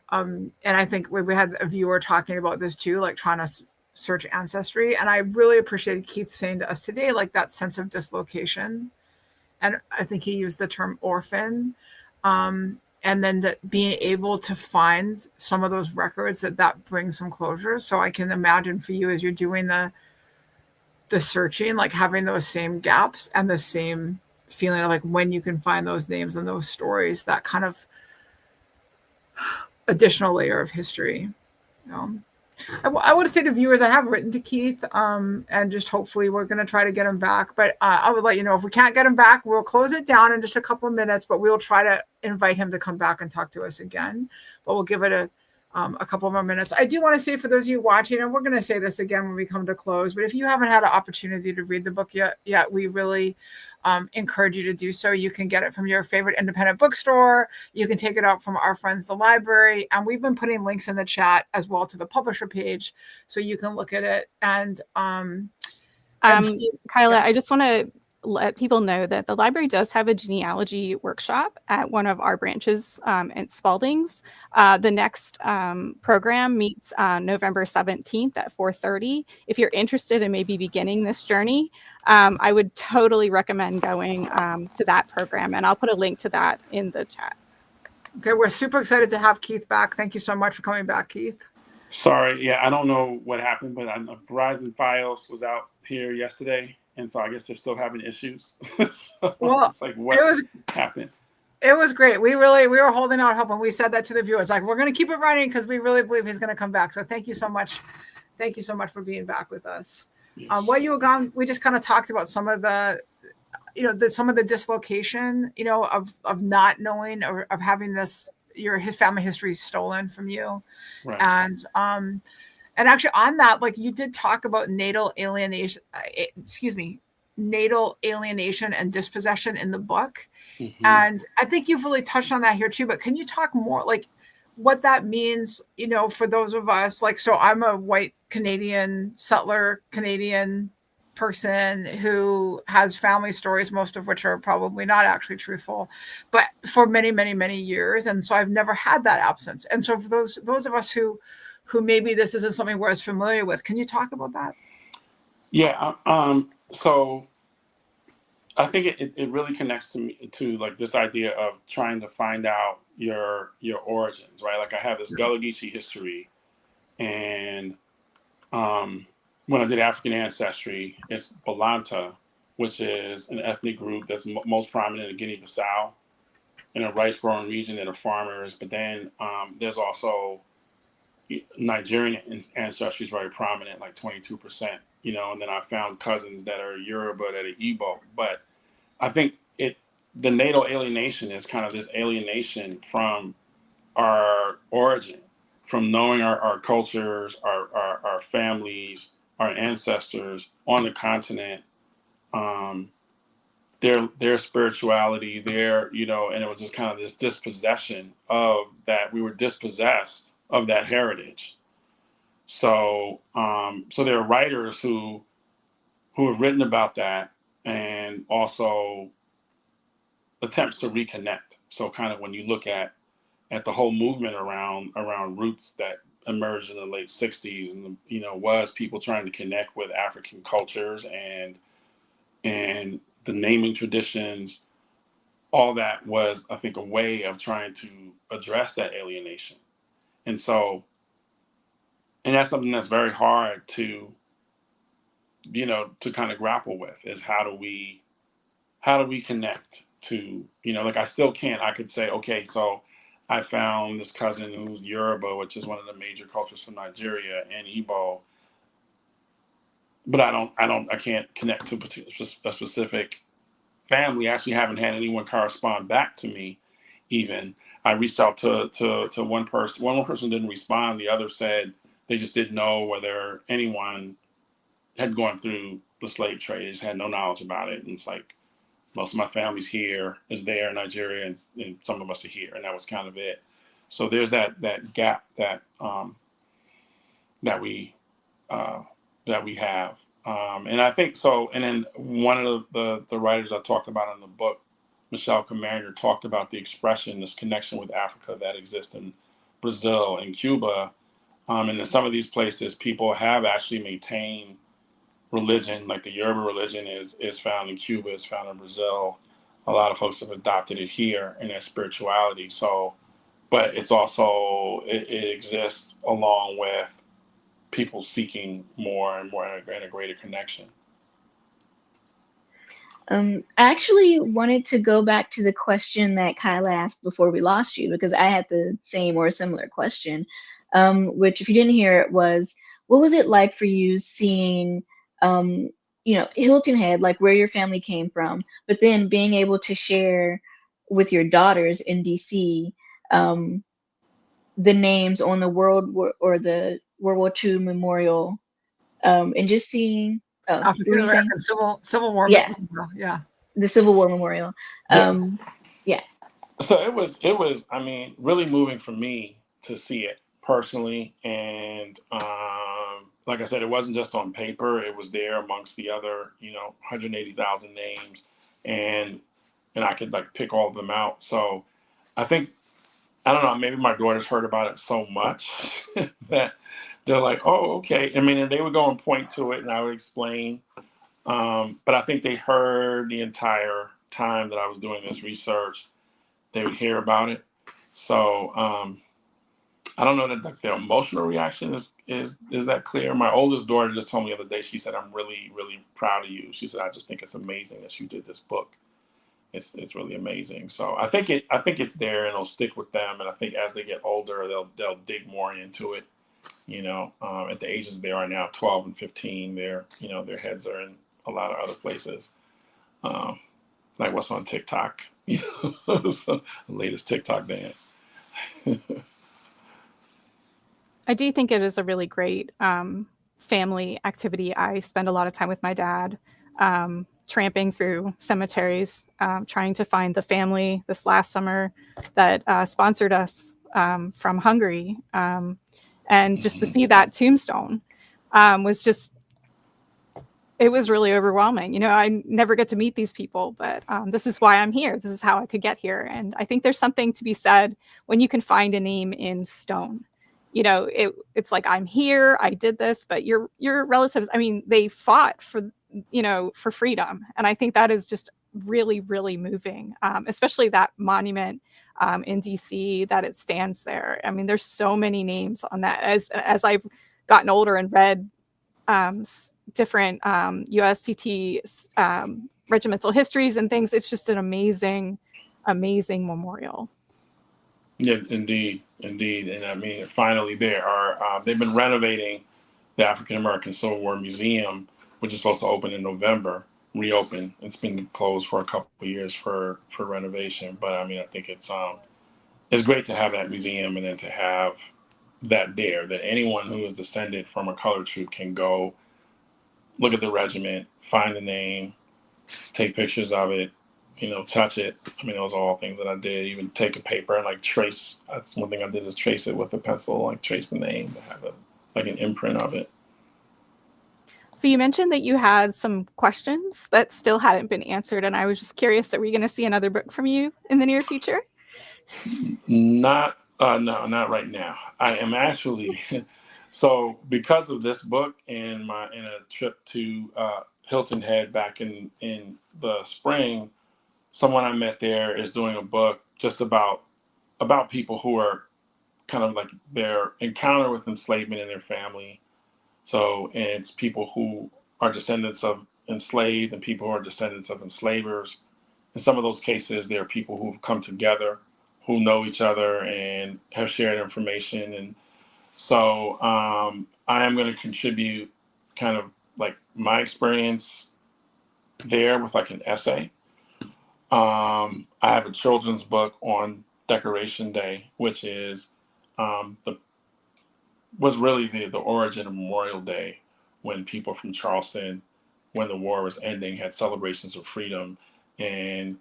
and I think we had a viewer talking about this too, like trying to search Ancestry. And I really appreciated Keith saying to us today, like that sense of dislocation. And I think he used the term orphan. And then that being able to find some of those records that brings some closure. So I can imagine for you as you're doing the searching, like having those same gaps and the same feeling of like when you can find those names and those stories, that kind of additional layer of history. I want to say to viewers, I have written to Keith, and just hopefully we're going to try to get him back. But I would let you know if we can't get him back, we'll close it down in just a couple of minutes. But we'll try to invite him to come back and talk to us again. But we'll give it a couple more minutes. I do want to say for those of you watching, and we're going to say this again when we come to close, but if you haven't had an opportunity to read the book yet, we really encourage you to do so. You can get it from your favorite independent bookstore. You can take it out from our friends, the library. And we've been putting links in the chat as well to the publisher page, so you can look at it. And Kyla, I just want to let people know that the library does have a genealogy workshop at one of our branches at Spalding's. The next program meets November 17th at 4:30. If you're interested in maybe beginning this journey, I would totally recommend going to that program, and I'll put a link to that in the chat. Okay, we're super excited to have Keith back. Thank you so much for coming back, Keith. Sorry, yeah, I don't know what happened, but Verizon Fios was out here yesterday, and so I guess they're still having issues. So well, it's like, what happened? It was great. We were holding out hope, and we said that to the viewers, like, we're going to keep it running because we really believe he's going to come back. So thank you so much. Thank you so much for being back with us. Yes. While you were gone, we just kind of talked about some of the, some of the dislocation, of not knowing or of having his family history stolen from you. Right. And actually on that, like you did talk about natal alienation, natal alienation and dispossession in the book. Mm-hmm. And I think you've really touched on that here too, but can you talk more like what that means, you know, for those of us, like, so I'm a white Canadian settler, Canadian person who has family stories, most of which are probably not actually truthful, but for many, many, many years. And so I've never had that absence. And so for those of us who maybe this isn't something we're as familiar with, can you talk about that? Yeah. So I think it really connects to me to like this idea of trying to find out your origins, right? Like I have this Gullah-Geechee history, and when I did African ancestry, it's Balanta, which is an ethnic group that's most prominent in Guinea-Bissau, in a rice-growing region that are farmers. But then there's also Nigerian ancestry is very prominent, like 22%, you know. And then I found cousins that are Yoruba, that are Igbo. But I think the natal alienation is kind of this alienation from our origin, from knowing our cultures, our families, our ancestors on the continent, their spirituality, you know, and it was just kind of this dispossession of that. We were dispossessed of that heritage. So, so there are writers who have written about that, and also attempts to reconnect. So kind of when you look at the whole movement around roots that emerged in the late 60s, and you know, was people trying to connect with African cultures and the naming traditions, all that was, I think, a way of trying to address that alienation. And so, and that's something that's very hard to, you know, to kind of grapple with, is how do we connect to, you know, like I still can't, I could say, okay, so I found this cousin who's Yoruba, which is one of the major cultures from Nigeria, and Igbo, but I can't connect to a specific family. I actually haven't had anyone correspond back to me. Even I reached out to one person. One person didn't respond. The other said they just didn't know whether anyone had gone through the slave trade. They just had no knowledge about it. And it's like, most of my family's here, is there in Nigeria, and some of us are here, and that was kind of it. So there's that gap that we have, and I think so. And then one of the writers I talked about in the book, Michelle Commander, talked about the expression, this connection with Africa that exists in Brazil and Cuba, and in some of these places, people have actually maintained religion. Like the Yoruba religion is found in Cuba, is found in Brazil. A lot of folks have adopted it here in their spirituality. So, but it's also, it exists along with people seeking more and more and a greater connection. I actually wanted to go back to the question that Kyla asked before we lost you, because I had the same or similar question, which, if you didn't hear it, was, what was it like for you seeing, you know, Hilton Head, like where your family came from, but then being able to share with your daughters in DC the names on the the World War II memorial, and just seeing. Oh, what were you saying? African Civil War. Yeah, Yeah. the Civil War memorial. Yeah. Yeah. So it was, I mean, really moving for me to see it personally. And like I said, it wasn't just on paper, it was there amongst the other, you know, 180,000 names. And I could like pick all of them out. So I think, I don't know, maybe my daughters heard about it so much that they're like, oh, okay. I mean, and they would go and point to it, and I would explain. But I think they heard the entire time that I was doing this research. They would hear about it. So I don't know that like, the emotional reaction is that clear. My oldest daughter just told me the other day, she said, I'm really, really proud of you. She said, I just think it's amazing that you did this book. It's really amazing. So I think it's there, and it'll stick with them. And I think as they get older, they'll dig more into it. You know, at the ages they are now, 12 and 15, their heads are in a lot of other places. Like what's on TikTok, you know, so the latest TikTok dance. I do think it is a really great family activity. I spend a lot of time with my dad, tramping through cemeteries, trying to find the family this last summer that sponsored us from Hungary. And just to see that tombstone was just, it was really overwhelming. You know, I never get to meet these people, but this is why I'm here. This is how I could get here. And I think there's something to be said when you can find a name in stone. You know, it's like, I'm here, I did this, but your relatives, I mean, they fought for, you know, for freedom. And I think that is just really, really moving, especially that monument in DC, that it stands there. I mean, there's so many names on that. As I've gotten older and read different USCT regimental histories and things, it's just an amazing, amazing memorial. Yeah, indeed. And I mean, finally, they've been renovating the African American Civil War Museum, which is supposed to open in November, reopen. It's been closed for a couple of years for renovation. But I mean, I think it's great to have that museum, and then to have that there, that anyone who is descended from a colored troop can go look at the regiment, find the name, take pictures of it, you know, touch it. I mean, those are all things that I did. Even take a paper and like trace. That's one thing I did, is trace it with a pencil, like trace the name to have like an imprint of it. So you mentioned that you had some questions that still hadn't been answered, and I was just curious, are we going to see another book from you in the near future? No, not right now. I am actually, so because of this book and in a trip to Hilton Head back in the spring, someone I met there is doing a book just about people who are kind of like their encounter with enslavement in their family. So, and it's people who are descendants of enslaved and people who are descendants of enslavers. In some of those cases, there are people who've come together, who know each other and have shared information. And so I am going to contribute kind of like my experience there with like an essay. I have a children's book on Decoration Day, which is was really the origin of Memorial Day, when people from Charleston, when the war was ending, had celebrations of freedom and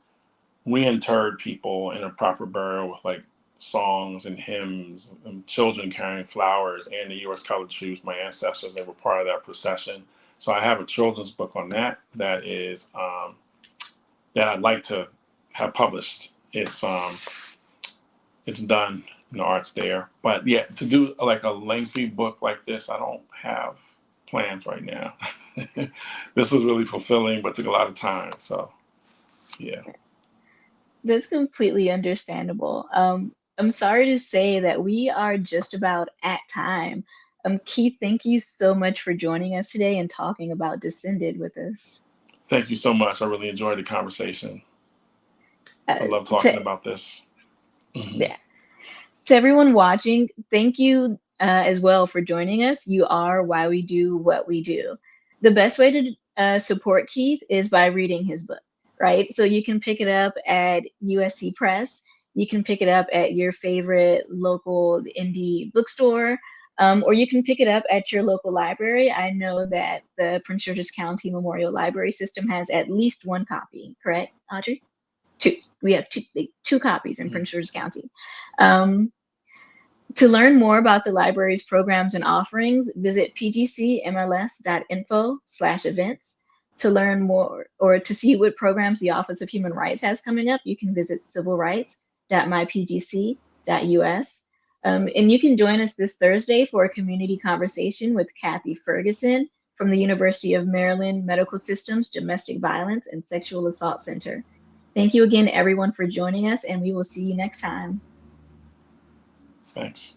reinterred people in a proper burial with like songs and hymns and children carrying flowers, and the U.S. colored troops, my ancestors, they were part of that procession. So I have a children's book on that is that I'd like to have published. It's done, the art's there. But yeah, to do like a lengthy book like this, I don't have plans right now. This was really fulfilling, but took a lot of time. So yeah. That's completely understandable. I'm sorry to say that we are just about at time. Keith, thank you so much for joining us today and talking about Descended with us. Thank you so much. I really enjoyed the conversation. I love talking about this. Mm-hmm. Yeah. To everyone watching, thank you as well for joining us. You are why we do what we do. The best way to support Keith is by reading his book, right? So you can pick it up at USC Press. You can pick it up at your favorite local indie bookstore, or you can pick it up at your local library. I know that the Prince George's County Memorial Library System has at least one copy, correct, Audrey? Two. We have two copies in Prince George's County. To learn more about the library's programs and offerings, visit pgcmls.info/events. To learn more or to see what programs the Office of Human Rights has coming up, you can visit civilrights.mypgc.us. And you can join us this Thursday for a community conversation with Kathy Ferguson from the University of Maryland Medical System's Domestic Violence and Sexual Assault Center. Thank you again, everyone, for joining us, and we will see you next time. Thanks.